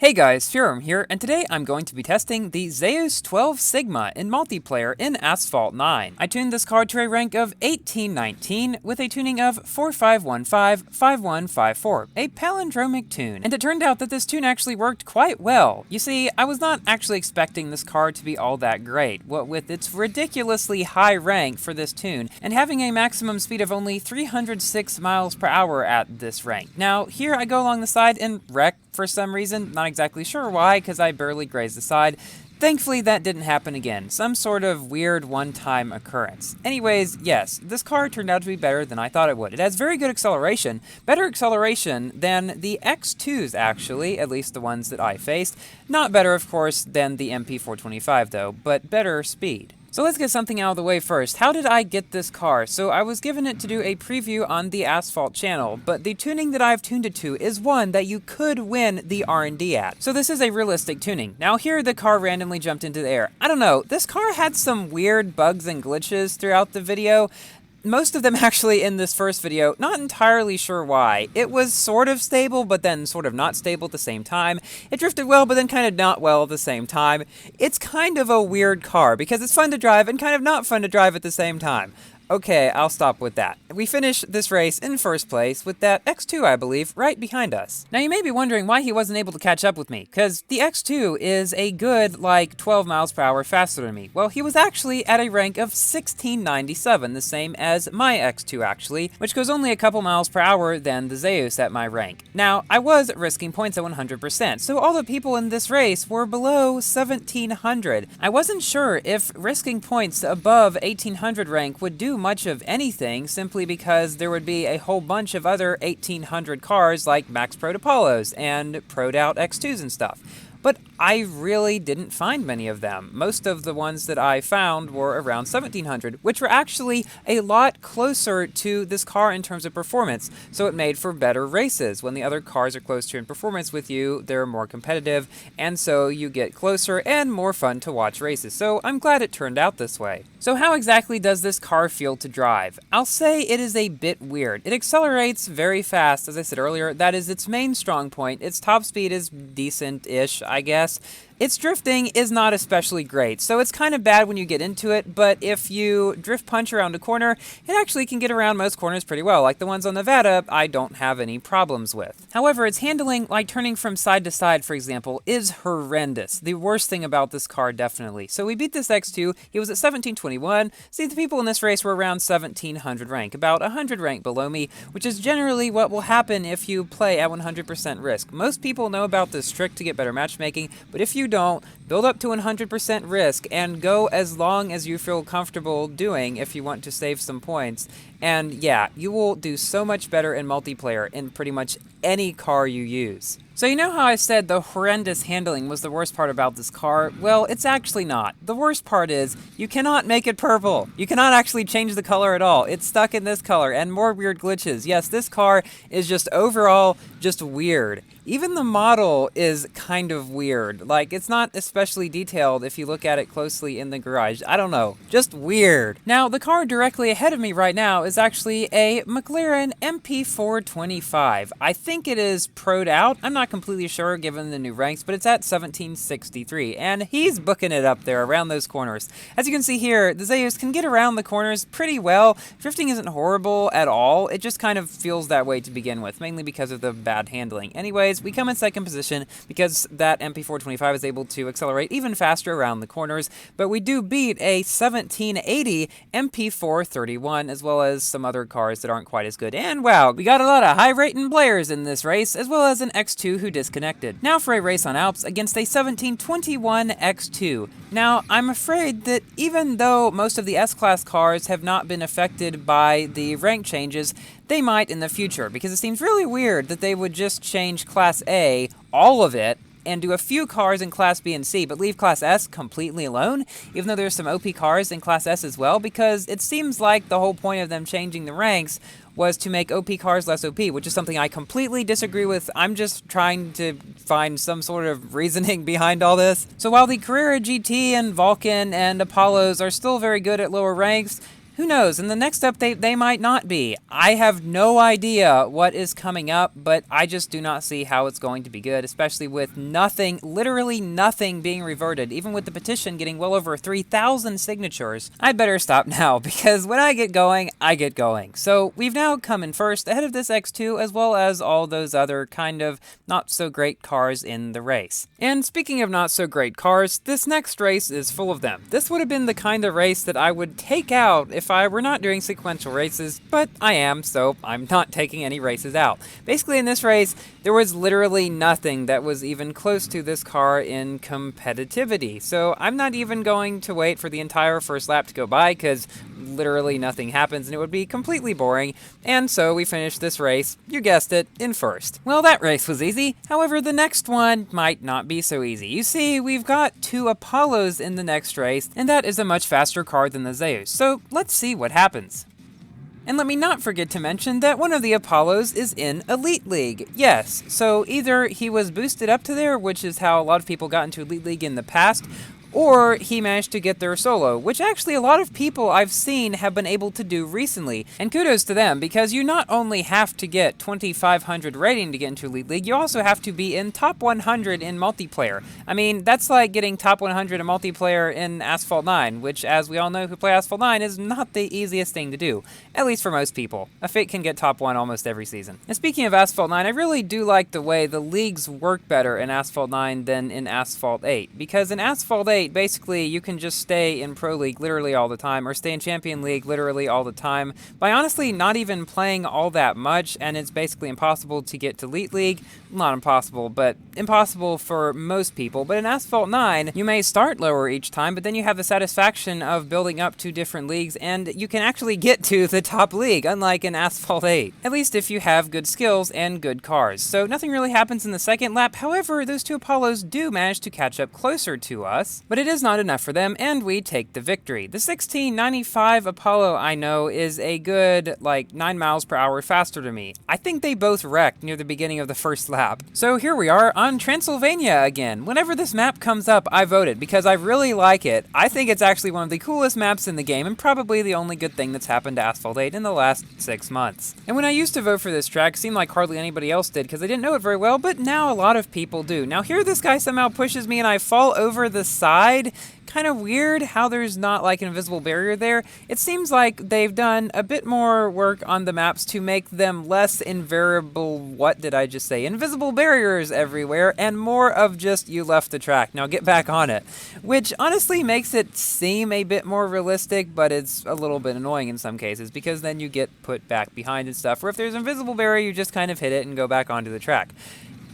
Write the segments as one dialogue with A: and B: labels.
A: Hey guys, Furum here, and today I'm going to be testing the Zeus 12 Sigma in multiplayer in Asphalt 9. I tuned this card to a rank of 1819 with a tuning of 4515-5154, a palindromic tune, and it turned out that this tune actually worked quite well. You see, I was not actually expecting this card to be all that great, what with its ridiculously high rank for this tune, and having a maximum speed of only 306 miles per hour at this rank. Now, here I go along the side and wreck for some reason, not exactly sure why, because I barely grazed the side. Thankfully, that didn't happen again. Some sort of weird one-time occurrence. Anyways, yes, this car turned out to be better than I thought it would. It has very good acceleration, better acceleration than the X2s, actually, at least the ones that I faced. Not better, of course, than the MP425, though, but better speed. So let's get something out of the way first. How did I get this car? So I was given it to do a preview on the Asphalt channel, but the tuning that I've tuned it to is one that you could win the R&D at. So this is a realistic tuning. Now here the car randomly jumped into the air. I don't know, this car had some weird bugs and glitches throughout the video. Most of them actually in this first video, not entirely sure why. It was sort of stable, but then sort of not stable at the same time. It drifted well, but then kind of not well at the same time. It's kind of a weird car, because it's fun to drive and kind of not fun to drive at the same time. Okay, I'll stop with that. We finished this race in first place with that X2, I believe, right behind us. Now you may be wondering why he wasn't able to catch up with me, because the X2 is a good, like, 12 miles per hour faster than me. Well, he was actually at a rank of 1697, the same as my X2 actually, which goes only a couple miles per hour than the Zeus at my rank. Now, I was risking points at 100%, so all the people in this race were below 1700. I wasn't sure if risking points above 1800 rank would do much of anything, simply because there would be a whole bunch of other 1800 cars like Max Pro'd Apollos and Pro'd Out X2s and stuff. But I really didn't find many of them. Most of the ones that I found were around 1700, which were actually a lot closer to this car in terms of performance, so it made for better races. When the other cars are closer in performance with you, they're more competitive, and so you get closer and more fun to watch races. So I'm glad it turned out this way. So how exactly does this car feel to drive? I'll say it is a bit weird. It accelerates very fast, as I said earlier. That is its main strong point. Its top speed is decent-ish, I guess. Its drifting is not especially great, so it's kind of bad when you get into it, but if you drift punch around a corner, it actually can get around most corners pretty well. Like the ones on Nevada, I don't have any problems with. However, its handling, like turning from side to side, for example, is horrendous. The worst thing about this car, definitely. So we beat this X2, he was at 1721. See, the people in this race were around 1700 rank, about 100 rank below me, which is generally what will happen if you play at 100% risk. Most people know about this trick to get better matchmaking, but if you don't, build up to 100% risk and go as long as you feel comfortable doing if you want to save some points. And yeah, you will do so much better in multiplayer in pretty much any car you use. So you know how I said the horrendous handling was the worst part about this car? Well, it's actually not. The worst part is, you cannot make it purple. You cannot actually change the color at all. It's stuck in this color, and more weird glitches. Yes, this car is just overall just weird. Even the model is kind of weird. Like, it's not especially detailed if you look at it closely in the garage. I don't know. Just weird. Now, the car directly ahead of me right now is actually a McLaren MP425. I think it is Pro'd Out. I'm not completely sure given the new ranks, but it's at 1763, and he's booking it up there around those corners. As you can see here, the Zeus can get around the corners pretty well. Drifting isn't horrible at all. It just kind of feels that way to begin with, mainly because of the bad handling. Anyways, we come in second position because that MP425 is able to accelerate even faster around the corners, but we do beat a 1780 MP431 as well as some other cars that aren't quite as good. And wow, we got a lot of high rating players in this race, as well as an X2 who disconnected. Now for a race on Alps against a 1721 X2. Now, I'm afraid that even though most of the S-Class cars have not been affected by the rank changes, they might in the future, because it seems really weird that they would just change Class A, all of it, and do a few cars in Class B and C, but leave Class S completely alone, even though there's some OP cars in Class S as well, because it seems like the whole point of them changing the ranks was to make OP cars less OP, which is something I completely disagree with. I'm just trying to find some sort of reasoning behind all this. So while the Carrera GT and Vulcan and Apollos are still very good at lower ranks, Who knows, in the next update they might not be. I have no idea what is coming up, but I just do not see how it's going to be good, especially with nothing, literally nothing being reverted, even with the petition getting well over 3,000 signatures. I'd better stop now, because when I get going, I get going. So we've now come in first, ahead of this X2, as well as all those other kind of not-so-great cars in the race. And speaking of not-so-great cars, this next race is full of them. This would have been the kind of race that I would take out if I were not doing sequential races, but I am, so I'm not taking any races out. Basically, in this race, there was literally nothing that was even close to this car in competitivity. So I'm not even going to wait for the entire first lap to go by, because literally nothing happens and it would be completely boring. And so we finished this race, you guessed it, in first. Well, that race was easy. However, the next one might not be so easy. You see, we've got 2 Apollos in the next race, and that is a much faster car than the Zeus. So let's see what happens. And let me not forget to mention that one of the Apollos is in Elite League. Yes, so either he was boosted up to there, which is how a lot of people got into Elite League in the past, or he managed to get there solo, which actually a lot of people I've seen have been able to do recently. And kudos to them, because you not only have to get 2,500 rating to get into Elite League, you also have to be in top 100 in multiplayer. I mean, that's like getting top 100 in multiplayer in Asphalt 9, which, as we all know who play Asphalt 9, is not the easiest thing to do, at least for most people. A Fate can get top 1 almost every season. And speaking of Asphalt 9, I really do like the way the leagues work better in Asphalt 9 than in Asphalt 8, because in Asphalt 8, basically, you can just stay in Pro League literally all the time, or stay in Champion League literally all the time, by honestly not even playing all that much, and it's basically impossible to get to Elite League. Not impossible, but impossible for most people. But in Asphalt 9, you may start lower each time, but then you have the satisfaction of building up to different leagues, and you can actually get to the top league, unlike in Asphalt 8. At least if you have good skills and good cars. So nothing really happens in the second lap. However, those 2 Apollos do manage to catch up closer to us, but it is not enough for them, and we take the victory. The 1695 Apollo, I know, is a good, 9 miles per hour faster to me. I think they both wrecked near the beginning of the first lap. So here we are on Transylvania again. Whenever this map comes up, I vote it, because I really like it. I think it's actually one of the coolest maps in the game, and probably the only good thing that's happened to Asphalt 8 in the last 6 months. And when I used to vote for this track, it seemed like hardly anybody else did, because I didn't know it very well, but now a lot of people do. Now here this guy somehow pushes me and I fall over the side. Kind of weird how there's not like an invisible barrier there. It seems like they've done a bit more work on the maps to make them less invariable, what did I just say, invisible barriers everywhere, and more of just you left the track, now get back on it. Which honestly makes it seem a bit more realistic, but it's a little bit annoying in some cases, because then you get put back behind and stuff, or if there's an invisible barrier, you just kind of hit it and go back onto the track.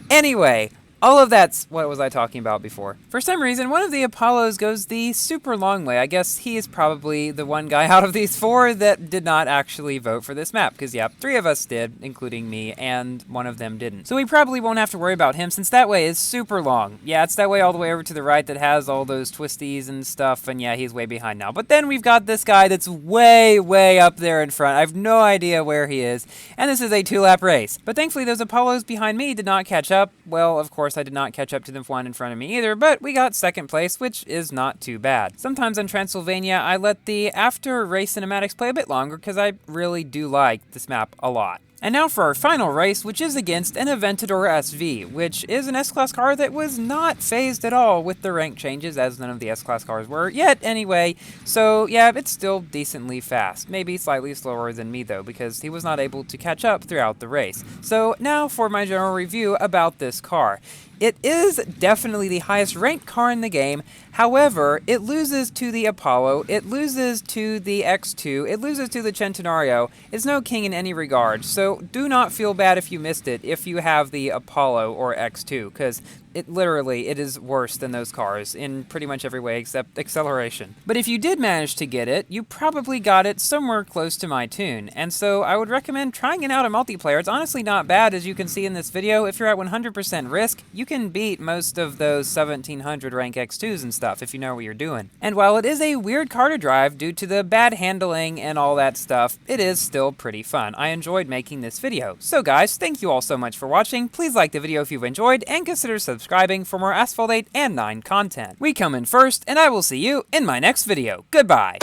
A: Anyway, all of that's what was I talking about before. For some reason, one of the Apollos goes the super long way. I guess he is probably the one guy out of these 4 that did not actually vote for this map, because yeah, 3 of us did, including me, and one of them didn't. So we probably won't have to worry about him, since that way is super long. Yeah, it's that way all the way over to the right that has all those twisties and stuff, and yeah, he's way behind now. But then we've got this guy that's way, way up there in front. I have no idea where he is, and this is a 2-lap race. But thankfully, those Apollos behind me did not catch up. Well, of course, I did not catch up to the one in front of me either, but we got second place, which is not too bad. Sometimes on Transylvania, I let the after race cinematics play a bit longer, because I really do like this map a lot. And now for our final race, which is against an Aventador SV, which is an S-Class car that was not phased at all with the rank changes, as none of the S-Class cars were yet anyway. So yeah, it's still decently fast. Maybe slightly slower than me though, because he was not able to catch up throughout the race. So now for my general review about this car. It is definitely the highest ranked car in the game. However, it loses to the Apollo, it loses to the X2, it loses to the Centenario. It's no king in any regard, so do not feel bad if you missed it if you have the Apollo or X2, because it is worse than those cars in pretty much every way except acceleration. But if you did manage to get it, you probably got it somewhere close to my tune, and so I would recommend trying it out in multiplayer. It's honestly not bad, as you can see in this video. If you're at 100% risk, you can beat most of those 1700 rank X2s and stuff if you know what you're doing. And while it is a weird car to drive due to the bad handling and all that stuff, it is still pretty fun. I enjoyed making this video. So guys, thank you all so much for watching. Please like the video if you've enjoyed, and consider subscribing for more Asphalt 8 and 9 content. We come in first, and I will see you in my next video. Goodbye!